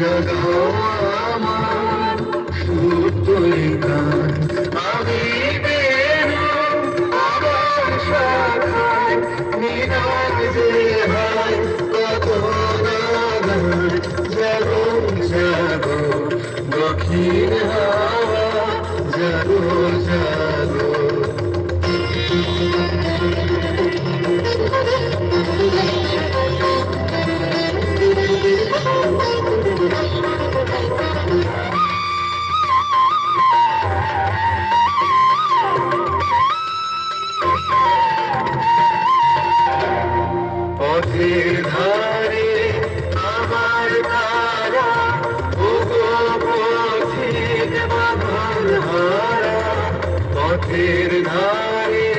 জাগাও আমার সুতোয় গান। আমি বেরো আমার শাখায় নীরব যে হায় কত নাগান। জাগো জাগো দক্ষিণ হাওয়া, জাগো জাগো। পথের ধারে আমার তারা, ওগো পথিক বাঁধন হারা। পথের ধারে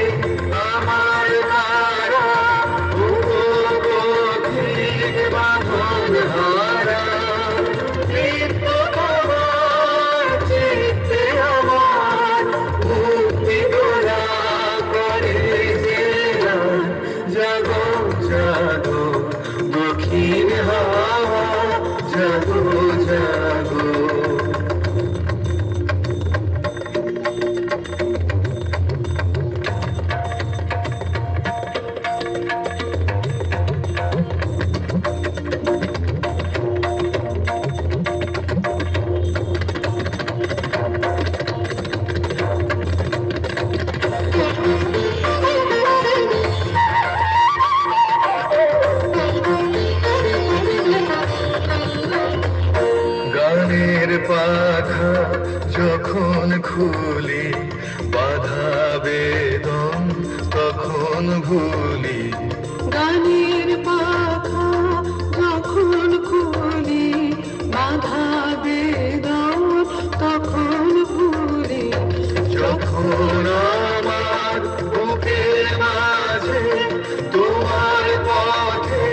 আমার তারা, ওগো পথিক বাঁধন হারা। চিত্ত তোমার চিত্তে আমার, মুক্তি দোলা করে যে গান। জাগো জাগো দক্ষিণ হাওয়া, জাগো জাগো। গানের পাখা যখন খুলি, বাধা বেদন তখন ভুলি। গানের পাখা যখন খুলি, বাধা বেদন তখন ভুলি। যখন আমার বুকের মাঝে তোমার পথে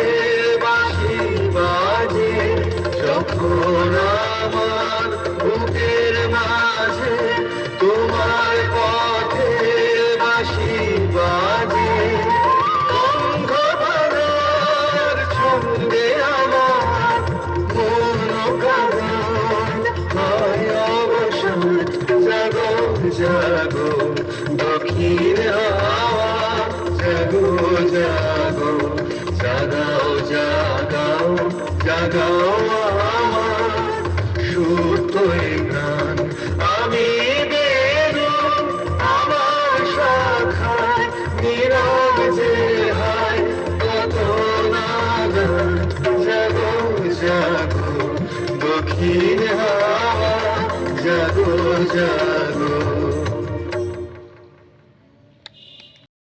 বাঁশি বাজে। যখন আমার বুকের মাঝে তোমার পথে বাঁশি বাজে। অঙ্গ ভাঙার ছন্দে আমার মন কাঁদন হয় অবসান। জাগো জাগো দক্ষিণ হাওয়া, জাগো জাগো। জাগাও জাগাও জাগাও আমার সুতোয় গান। আমি বেরো আমার শাখায় নীরব যে হায় কত নাগান। জাগো জাগো দক্ষিণ হাওয়া, জাগো জাগো।